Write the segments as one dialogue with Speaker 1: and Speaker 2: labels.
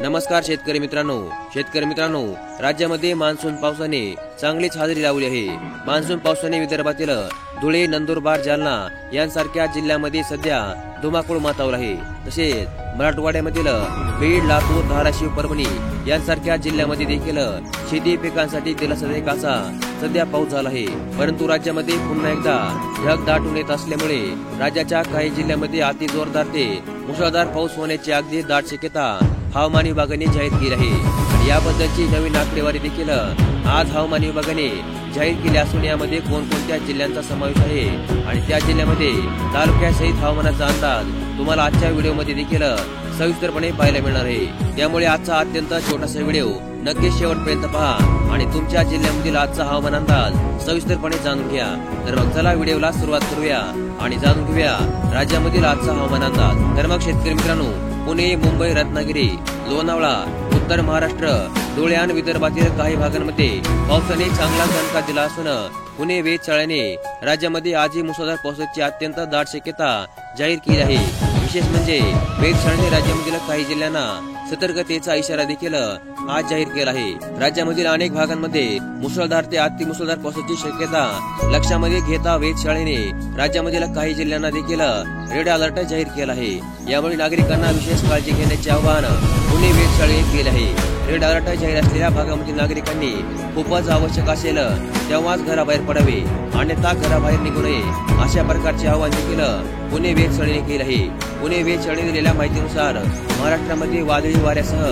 Speaker 1: नमस्कार शेतकरी मित्रांनो, राज्यामध्ये मान्सून पावसाने चांगलीच हजेरी लावली आहे। मान्सून पावसाने विदर्भातील धुळे, नंदुरबार, जालना यांसारख्या जिल्ह्यांमध्ये सध्या धुमाकूळ मातावला आहे। तसेच मराठवाड्यामधील बीड, लातूर, धाराशिव, परभणी यांसारख्या जिल्ह्यांमध्ये देखील शेती पिकांसाठी दिलासादायक असा सध्या पाऊस झाला आहे। परंतु राज्यामध्ये पुन्हा एकदा ढग दाटून येत असल्यामुळे राज्याच्या काही जिल्ह्यांमध्ये अति जोरदार ते मुसळधार पाऊस होण्याची अगदी दाट शक्यता हवामान विभागाने जाहीर केली आहे। याबद्दलची नवीन आकडेवारी देखील आज हवामान विभागाने जाहीर केली असून यामध्ये कोणकोणत्या जिल्ह्यांचा समावेश आहे आणि त्या जिल्ह्यामध्ये तालुक्यासहित हवामानाचा अंदाज तुम्हाला आजच्या व्हिडिओमध्ये देखील सविस्तरपणे पाहायला मिळणार आहे। त्यामुळे आजचा अत्यंत छोटासा व्हिडिओ नक्की शेवटपर्यंत पहा आणि तुमच्या जिल्ह्यामधील आजचा हवामान अंदाज सविस्तरपणे जाणून घ्या। तर मग चला व्हिडिओला सुरुवात करूया आणि जाणून घेऊया राज्यामधील आजचा हवामान अंदाज। तर मग शेतकरी मित्रांनो, पुणे, मुंबई, रत्नागिरी, लोणावळा, उत्तर महाराष्ट्र, धुळे आणि विदर्भातील काही भागांमध्ये पावसाने चांगला दणका दिला असून पुणे वेधशाळेने राज्यामध्ये आजही मुसळधार पावसाची अत्यंत दाट शक्यता जाहीर केली आहे। विशेष म्हणजे वेधशाळेने राज्यामधील काही जिल्ह्यांना सतर्कतेचा इशारा देखील आज जाहीर केला आहे। राज्यामधील अनेक भागांमध्ये मुसळधार ते अतिमुसळधार पावसाची शक्यता लक्षामध्ये घेता वेधशाळेने राज्यामधील काही जिल्ह्यांना देखील रेड अलर्ट जाहीर केला आहे। यामुळे नागरिकांना विशेष काळजी घेण्याचे आवाहन पुणे वेधशाळेने केले आहे। रेड अलर्ट जाहीर असलेल्या भागामधील नागरिकांनी खूपच आवश्यक असेल तेव्हाच घराबाहेर पडावे, अन्यथा घराबाहेर निघू नये अशा प्रकारचे आवाहन देखील पुणे वेधशाळेने केले आहे। पुणे वेधशाळेने दिलेल्या माहितीनुसार महाराष्ट्रामध्ये वादळी वाऱ्यासह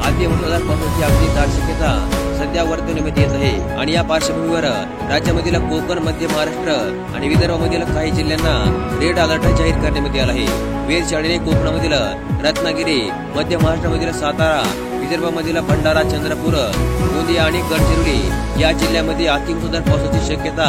Speaker 1: अति मुसळधार पावसाची अगदी दाट शक्यता सध्या वर्तवण्यात येत आहे आणि या पार्श्वभूमीवर राज्यामधील कोकण, मध्य महाराष्ट्र आणि विदर्भामधील काही जिल्ह्यांना रेड अलर्ट जाहीर करण्यात आला आहे। वेधशाळेने कोकणामधील रत्नागिरी, मध्य महाराष्ट्रामधील सातारा, विदर्भामधील भंडारा, चंद्रपूर, गोंदिया आणि गडचिरोली या जिल्ह्यामध्ये अतिमुसळधार पावसाची शक्यता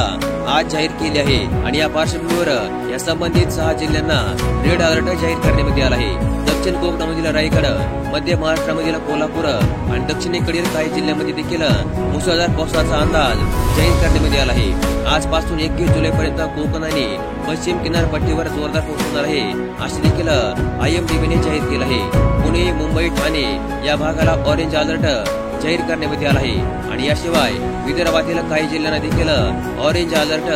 Speaker 1: आज जाहीर केली आहे आणि या पार्श्वभूमीवर या संबंधित 6 जिल्ह्यांना रेड अलर्ट जाहीर करण्यात आला आहे। दक्षिण कोकणामधील रायगड, मध्य महाराष्ट्रामधील कोल्हापूर आणि दक्षिणेकडील काही जिल्ह्यांमध्ये देखील मुसळधार पावसाचा अंदाज जाहीर करण्यात आला आहे। आजपासून 21 जुलैपर्यंत कोकण आणि पश्चिम किनारपट्टीवर जोरदार पाऊस होणार आहे असे देखील IMDBने जाहीर केलं आहे। पुणे, मुंबई, ठाणे या भागाला ऑरेंज अलर्ट जाहीर करण्यात आला आहे आणि याशिवाय विदर्भातील काही जिल्ह्यांना देखील ऑरेंज अलर्ट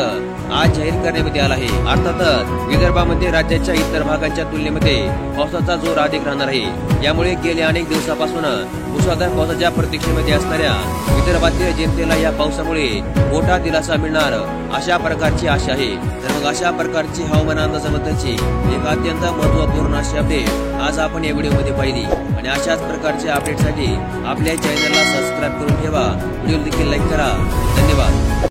Speaker 1: आज जाहीर करण्यात आला आहे। अर्थातच विदर्भामध्ये राज्याच्या इतर भागांच्या तुलनेमध्ये पावसाचा जोर अधिक राहणार आहे। यामुळे गेल्या अनेक दिवसापासून मुसळधार पावसाच्या प्रतीक्षेमध्ये असणाऱ्या विदर्भातील जनतेला या पावसामुळे मोठा दिलासा मिळणार अशा प्रकारची आशा आहे। तर मग अशा प्रकारची हवामान अंदाजाबद्दलची एक अत्यंत महत्त्वपूर्ण अशी अपडेट आज आपण या व्हिडिओमध्ये पाहिली आणि अशाच प्रकारच्या अपडेटसाठी आपल्या चॅनलला सबस्क्राईब करून ठेवा, व्हिडिओ देखील लाईक करा। धन्यवाद।